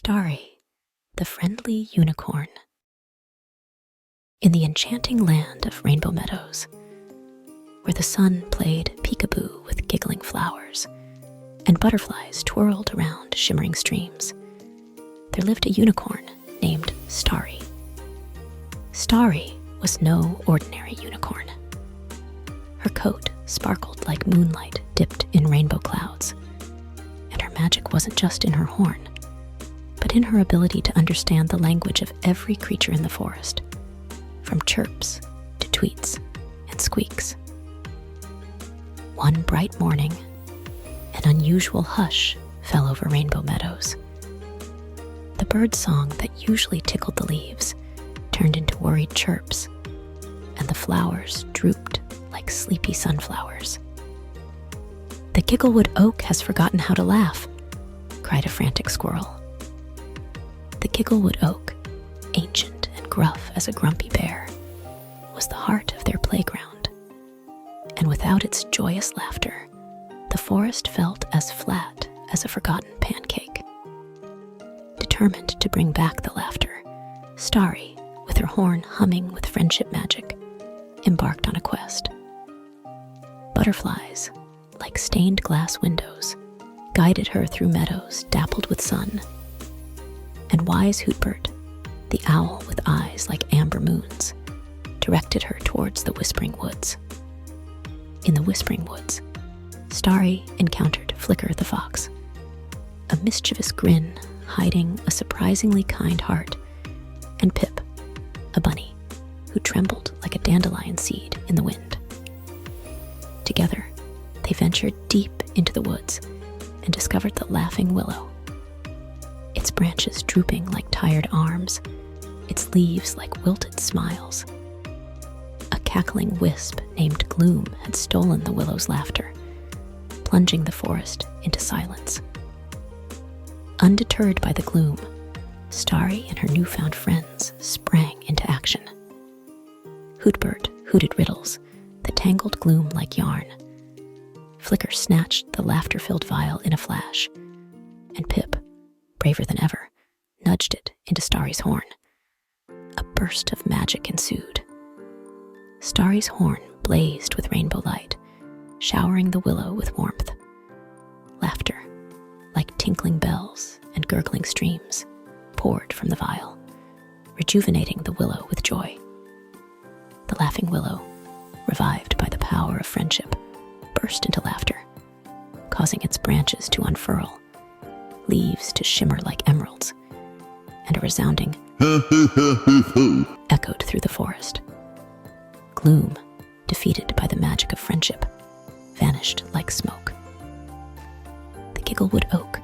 Starry, the Friendly Unicorn. In the enchanting land of Rainbow Meadows, where the sun played peekaboo with giggling flowers and butterflies twirled around shimmering streams, there lived a unicorn named Starry. Starry was no ordinary unicorn. Her coat sparkled like moonlight dipped in rainbow clouds, and her magic wasn't just in her horn, but in her ability to understand the language of every creature in the forest, from chirps to tweets and squeaks. One bright morning, an unusual hush fell over Rainbow Meadows. The bird song that usually tickled the leaves turned into worried chirps, and the flowers drooped like sleepy sunflowers. "The Gigglewood Oak has forgotten how to laugh," cried a frantic squirrel. The Gigglewood Oak, ancient and gruff as a grumpy bear, was the heart of their playground, and without its joyous laughter, the forest felt as flat as a forgotten pancake. Determined to bring back the laughter, Starry, with her horn humming with friendship magic, embarked on a quest. Butterflies, like stained glass windows, guided her through meadows dappled with sun, and wise Hootbert, the owl with eyes like amber moons, directed her towards the Whispering Woods. In the Whispering Woods, Starry encountered Flicker the fox, a mischievous grin hiding a surprisingly kind heart, and Pip, a bunny who trembled like a dandelion seed in the wind. Together, they ventured deep into the woods and discovered the laughing willow, its branches drooping like tired arms, its leaves like wilted smiles. A cackling wisp named Gloom had stolen the willow's laughter, plunging the forest into silence. Undeterred by the gloom, Starry and her newfound friends sprang into action. Hootbert hooted riddles that tangled Gloom like yarn. Flicker snatched the laughter-filled vial in a flash, and Pip, braver than ever, nudged it into Starry's horn. A burst of magic ensued. Starry's horn blazed with rainbow light, showering the willow with warmth. Laughter, like tinkling bells and gurgling streams, poured from the vial, rejuvenating the willow with joy. The laughing willow, revived by the power of friendship, burst into laughter, causing its branches to unfurl, leaves to shimmer like emeralds, and a resounding echoed through the forest. Gloom, defeated by the magic of friendship, vanished like smoke. The Gigglewood Oak,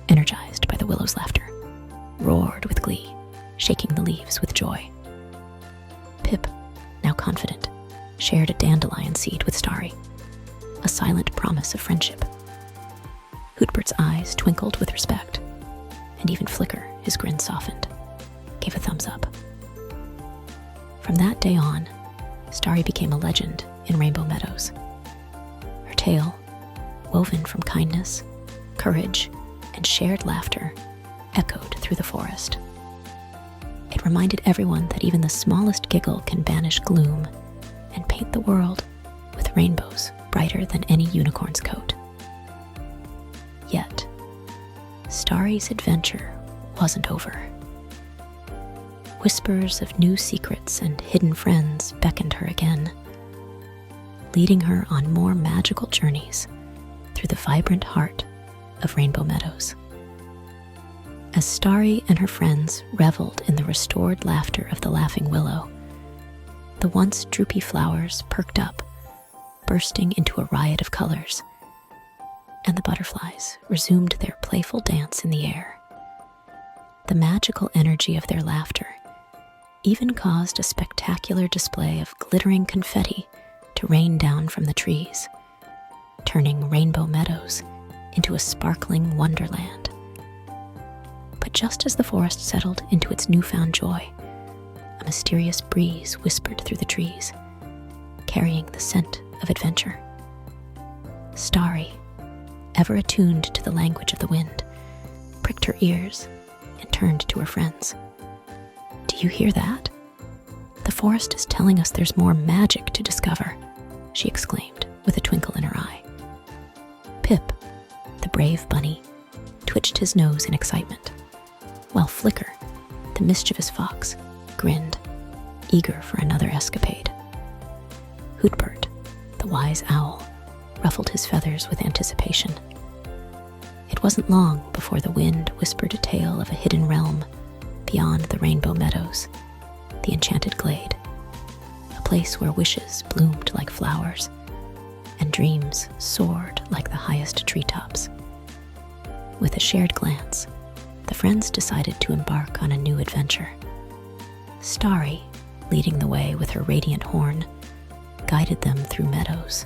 energized by the willow's laughter, roared with glee, shaking the leaves with joy. Pip, now confident, shared a dandelion seed with Starry, a silent promise of friendship. Hootbert's eyes twinkled with respect, and even Flicker, his grin softened, gave a thumbs up. From that day on, Starry became a legend in Rainbow Meadows. Her tale, woven from kindness, courage, and shared laughter, echoed through the forest. It reminded everyone that even the smallest giggle can banish gloom and paint the world with rainbows brighter than any unicorn's coat. Yet, Starry's adventure wasn't over. Whispers of new secrets and hidden friends beckoned her again, leading her on more magical journeys through the vibrant heart of Rainbow Meadows. As Starry and her friends reveled in the restored laughter of the laughing willow, the once droopy flowers perked up, bursting into a riot of colors, and the butterflies resumed their playful dance in the air. The magical energy of their laughter even caused a spectacular display of glittering confetti to rain down from the trees, turning Rainbow Meadows into a sparkling wonderland. But just as the forest settled into its newfound joy, a mysterious breeze whispered through the trees, carrying the scent of adventure. Starry, ever attuned to the language of the wind, pricked her ears and turned to her friends. "Do you hear that? The forest is telling us there's more magic to discover," she exclaimed with a twinkle in her eye. Pip, the brave bunny, twitched his nose in excitement, while Flicker, the mischievous fox, grinned, eager for another escapade. Hootbert, the wise owl, ruffled his feathers with anticipation. It wasn't long before the wind whispered a tale of a hidden realm beyond the Rainbow Meadows, the Enchanted Glade, a place where wishes bloomed like flowers and dreams soared like the highest treetops. With a shared glance, the friends decided to embark on a new adventure. Starry, leading the way with her radiant horn, guided them through meadows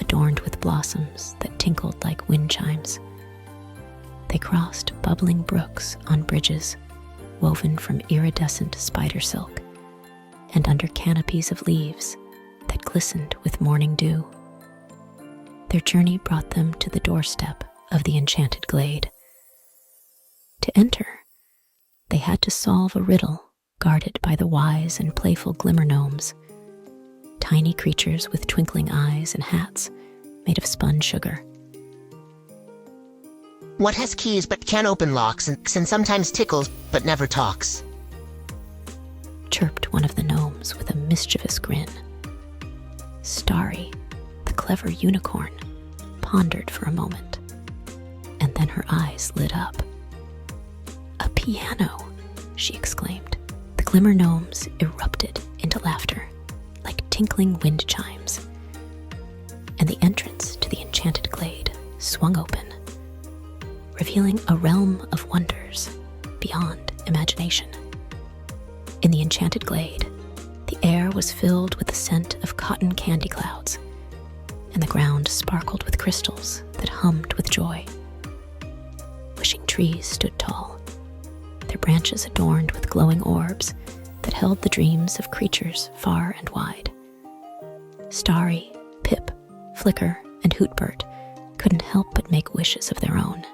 adorned with blossoms that tinkled like wind chimes. They crossed bubbling brooks on bridges woven from iridescent spider silk and under canopies of leaves that glistened with morning dew. Their journey brought them to the doorstep of the Enchanted Glade. To enter, they had to solve a riddle guarded by the wise and playful glimmer gnomes, tiny creatures with twinkling eyes and hats made of spun sugar. "What has keys but can't open locks and sometimes tickles but never talks?" chirped one of the gnomes with a mischievous grin. Starry, the clever unicorn, pondered for a moment, and then her eyes lit up. "A piano!" she exclaimed. The glimmer gnomes erupted into laughter like tinkling wind chimes, and the entrance to the Enchanted Glade swung open, revealing a realm of wonders beyond imagination. In the Enchanted Glade, the air was filled with the scent of cotton candy clouds, and the ground sparkled with crystals that hummed with joy. Wishing trees stood tall, their branches adorned with glowing orbs that held the dreams of creatures far and wide. Starry, Pip, Flicker, and Hootbert couldn't help but make wishes of their own.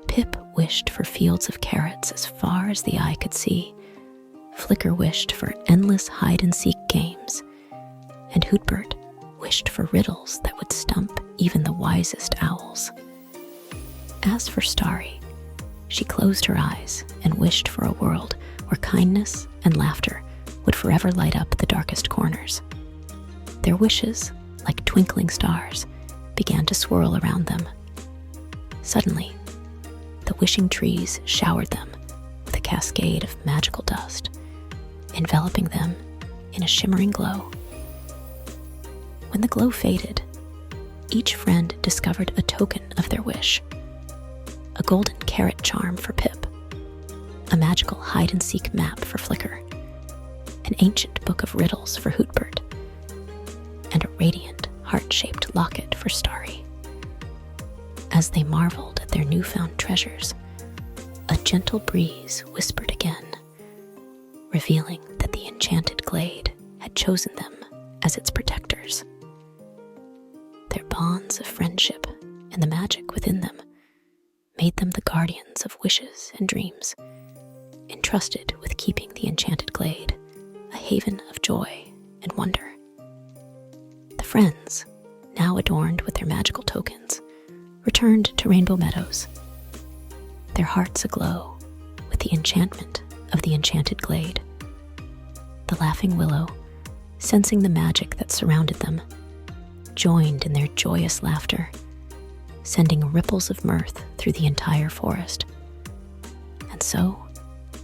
Pip wished for fields of carrots as far as the eye could see. Flicker wished for endless hide-and-seek games, and Hootbert wished for riddles that would stump even the wisest owls. As for Starry, she closed her eyes and wished for a world where kindness and laughter would forever light up the darkest corners. Their wishes, like twinkling stars, began to swirl around them. Suddenly, the wishing trees showered them with a cascade of magical dust, enveloping them in a shimmering glow. When the glow faded, each friend discovered a token of their wish: a golden carrot charm for Pip, a magical hide-and-seek map for Flicker, an ancient book of riddles for Hootbert, and a radiant heart-shaped locket for Starry. As they marveled at their newfound treasures, a gentle breeze whispered again, revealing that the Enchanted Glade had chosen them as its protectors. Their bonds of friendship and the magic within them made them the guardians of wishes and dreams, entrusted with keeping the Enchanted Glade a haven of joy and wonder. The friends, now adorned with their magical tokens, returned to Rainbow Meadows, their hearts aglow with the enchantment of the Enchanted Glade. The laughing willow, sensing the magic that surrounded them, joined in their joyous laughter, sending ripples of mirth through the entire forest. And so,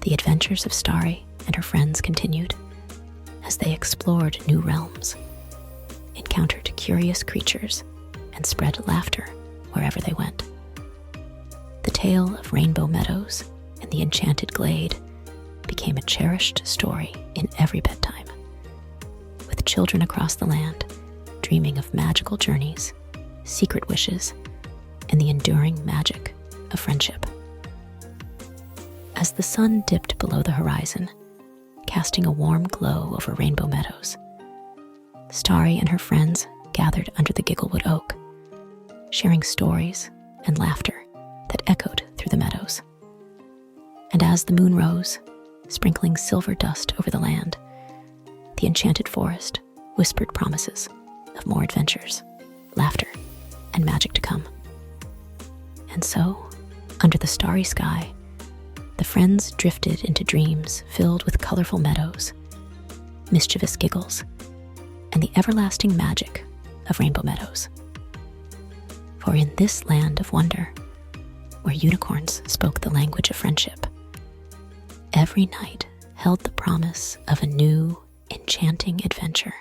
the adventures of Starry and her friends continued as they explored new realms, encountered curious creatures, and spread laughter wherever they went. The tale of Rainbow Meadows and the Enchanted Glade became a cherished story in every bedtime, with children across the land dreaming of magical journeys, secret wishes, and the enduring magic of friendship. As the sun dipped below the horizon, casting a warm glow over Rainbow Meadows, Starry and her friends gathered under the Gigglewood Oak, sharing stories and laughter that echoed through the meadows. And as the moon rose, sprinkling silver dust over the land, the enchanted forest whispered promises of more adventures, laughter, and magic to come. And so, under the starry sky, the friends drifted into dreams filled with colorful meadows, mischievous giggles, and the everlasting magic of Rainbow Meadows. For in this land of wonder, where unicorns spoke the language of friendship, every night held the promise of a new, enchanting adventure.